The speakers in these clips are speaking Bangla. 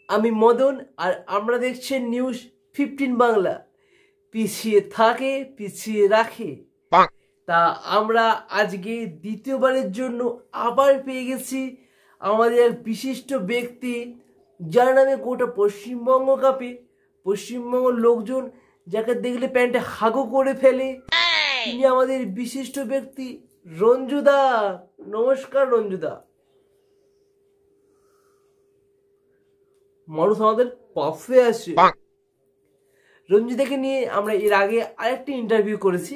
আমি মদন আর আমরা দেখছেন নিউজ 15 বাংলা। পিছিয়ে থাকে পিছিয়ে রাখে। তা আমরা আজকে দ্বিতীয়বারের জন্য আবার পেয়ে গেছি আমাদের এক বিশিষ্ট ব্যক্তি, যার নামে গোটা পশ্চিমবঙ্গ কাঁপে। পশ্চিমবঙ্গের লোকজন যাকে দেখলে প্যান্টে হাগু করে ফেলে, তিনি আমাদের বিশিষ্ট ব্যক্তি রঞ্জুদা। নমস্কার রঞ্জুদা। মানুষ আমাদের পাশে আছে। রঞ্জুদাকে নিয়ে আমরা এর আগে আরেকটি ইন্টারভিউ করেছি,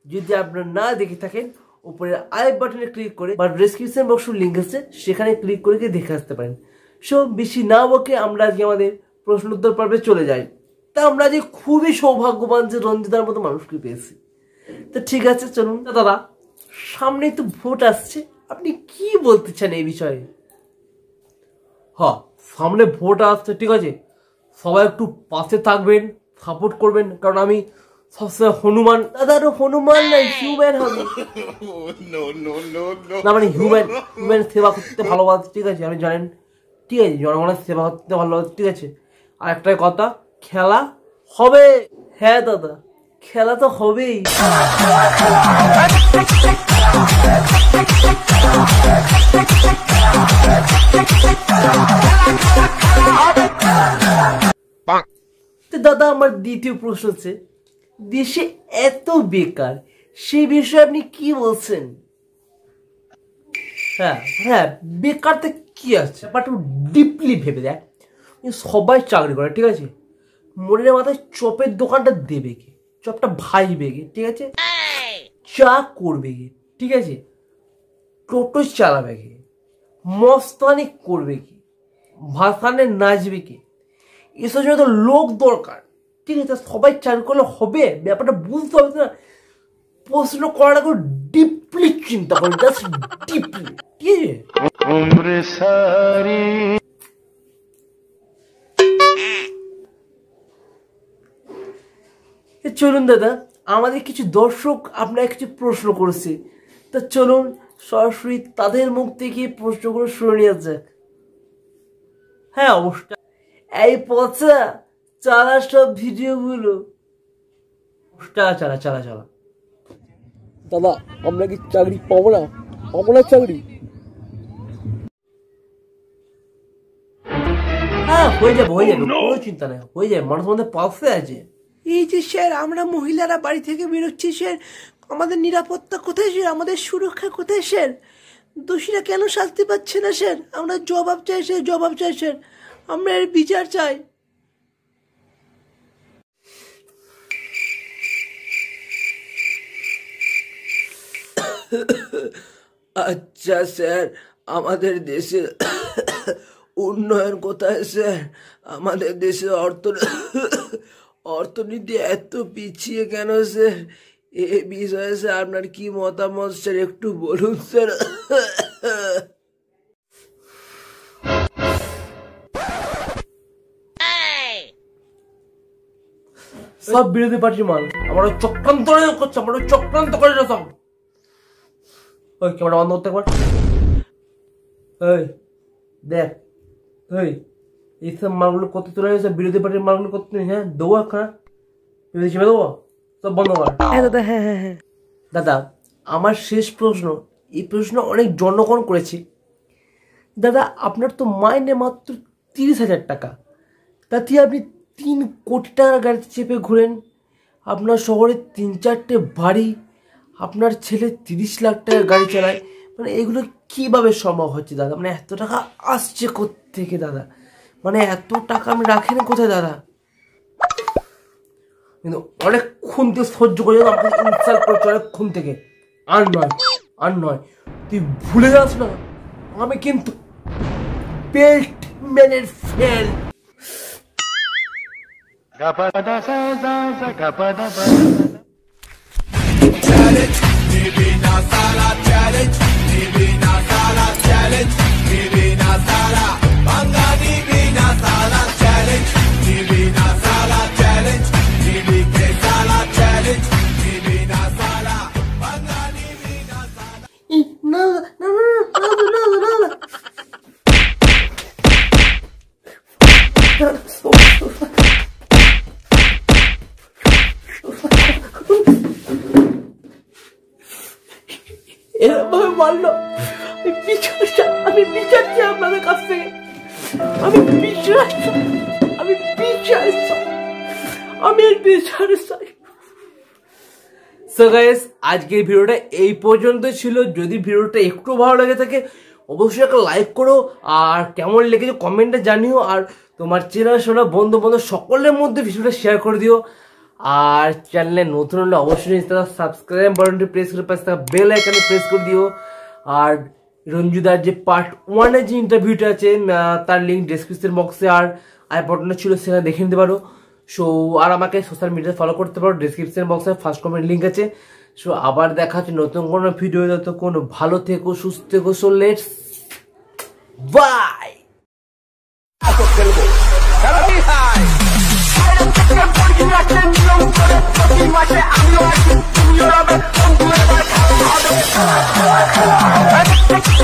যদি আপনারা না দেখে থাকেন উপরে আই বাটনে ক্লিক করে বা ডেসক্রিপশন বক্সে লিঙ্ক আছে সেখানে ক্লিক করে দেখে আসতে পারেন। সো বেশি না বকে আমরা আজকে আমাদের প্রশ্ন উত্তর পর্বে চলে যাই। তা আমরা যে খুবই সৌভাগ্যবান যে রঞ্জুদার মতো মানুষকে পেয়েছি। তো ঠিক আছে, চলুন। দাদা, সামনে তো ভোট আসছে, আপনি কি বলতে চান এই বিষয়ে? হ্যাঁ, সামনে ভোট আসছে, ঠিক আছে, সবাই একটু পাশে থাকবেন, সাপোর্ট করবেন, কারণ আমি সবসময় হনুমান। দাদা আরো হনুমান নাই, হিউম্যান হবে না, মানে হিউম্যান সেবা করতে ভালোবাসে, ঠিক আছে, আপনি জানেন, ঠিক আছে, জনগণের সেবা করতে ভালোবাসে, ঠিক আছে। আর একটাই কথা, খেলা হবে। হ্যাঁ দাদা, খেলা তো হবেই। দাদা, আমার দ্বিতীয় প্রশ্ন হচ্ছে, দেশে এত বেকার, সেই বিষয়ে আপনি কি বলছেন? হ্যাঁ হ্যাঁ, বেকারতে কি আছে, বাট ডিপলি ভেবে দেখ, সবাই চাকরি করে, ঠিক আছে, মনের মাথায় চপের দোকানটা দেবে কে, চপটা ভাইবে কে, ঠিক আছে, চা করবে কে, ঠিক আছে, টোটো চালাবে কে, মস্তানি করবে কি, ভাসানে নাচবে কে, এসব জন্য তো লোক দরকার, ঠিক আছে। সবাই চাকরি করলে হবে, ব্যাপারটা বুঝতে হবে না। প্রশ্ন করাটা করে ডিপলি চিন্তা করে, জাস্ট ডিপলি, ঠিক আছে। চলুন দাদা, আমাদের কিছু দর্শক আপনার কিছু প্রশ্ন করেছে, তা চলুন সরাসরি তাদের মুখ থেকে প্রশ্নগুলো শুনে নেওয়া যাক। হ্যাঁ অবশ্যই, এই পচা চালা সব ভিডিওগুলো, চালা চালা চালা। দাদা, আমরা কি চাকরি পাবো না? পাবো না চাকরি? হ্যাঁ, হয়ে যাবে, কোনো চিন্তা নেই, হয়ে যাবে, মানুষ আমাদের পাশে আছে। এই যে স্যার, আমরা মহিলারা বাড়ি থেকে বেরোচ্ছি স্যার, আমাদের নিরাপত্তা কোথায় স্যার, আমাদের সুরক্ষা কোথায় স্যার? দোষীরা কেন শাস্তি পাচ্ছে না স্যার? আমরা জবাব চাই স্যার, জবাব চাই স্যার, আমরা এর বিচার চাই। আচ্ছা স্যার, আমাদের দেশের উন্নয়ন কোথায় স্যার? আমাদের দেশের অর্থনীতি এত পিছিয়ে কেন স্যার? এ বিষয়ে স্যার আপনার কি মতামত স্যার, একটু বলুন স্যার। সব বিরোধী পার্টির মাল, আমরা চক্রান্ত করছে, আমরা চক্রান্ত করে সব। ওই ক্যামেরা বন্ধ করতে একবার। ওই দেখ, ওই এইসব মালগুলো করতে তোলা, সব বিরোধী পার্টির মালগুলো করতে নেই। হ্যাঁ, দেবো একখানা, চেপে দেবো, সব বন্ধ কর। হ্যাঁ দাদা, হ্যাঁ হ্যাঁ হ্যাঁ। দাদা, আমার শেষ প্রশ্ন, এই প্রশ্ন অনেক জনগণ করেছে। দাদা, আপনার তো মাইনে মাত্র 30,000 টাকা, তাতে আপনি 3 কোটি টাকার গাড়িতে চেপে ঘুরেন, আপনার শহরে 3-4টে বাড়ি, আপনার ছেলে 30 লাখ টাকার গাড়ি চালায়, মানে এগুলো কিভাবে সম্ভব হচ্ছে দাদা? মানে এত টাকা আসছে কোত্থেকে দাদা? মানে এত টাকা আমি রাখেন কোথায় দাদা? কিন্তু অনেকক্ষণ থেকে সহ্য করে আমাকে ইনসাল্ট করছে, অনেকক্ষণ থেকে। আর নয় তুই ভুলে যাস না, আমি কিন্তু বেল্ট ম্যানের ফ্যান। মারলো। আমি বিচার চাই আপনাদের কাছ থেকে, আমি বিচার চাই। সো গাইস, আজকের ভিডিওটা এই পর্যন্ত ছিল। যদি ভিডিওটা একটু ভালো লেগে থাকে অবশ্যই একটা লাইক করো, আর কেমন লেগেছে কমেন্টে জানিও, আর তোমার চেনাশোনা বন্ধু বান্ধব সকলের মধ্যে ভিডিওটা শেয়ার করে দিও। আর চ্যানেলে নতুন হলে অবশ্যই সাবস্ক্রাইব বাটনটি প্রেস করে পাশে থাকা বেল আইকনে প্রেস করে দিও। আর রঞ্জুদার যে পার্ট 1-এর যে ইন্টারভিউটা আছে তার লিঙ্ক ডেসক্রিপশন বক্সে আর আই বাটনে ছিল, সেখানে দেখে নিতে পারো। সো আর আমাকে সোশ্যাল মিডিয়াতে ফলো করতে পারো, ডেসক্রিপশন বক্সে ফার্স্ট কমেন্ট লিঙ্ক আছে। সো আবার দেখা হচ্ছে নতুন কোনো ভিডিও, ততক্ষণ ভালো থেকো, সুস্থ থেকো। So let's by. I'm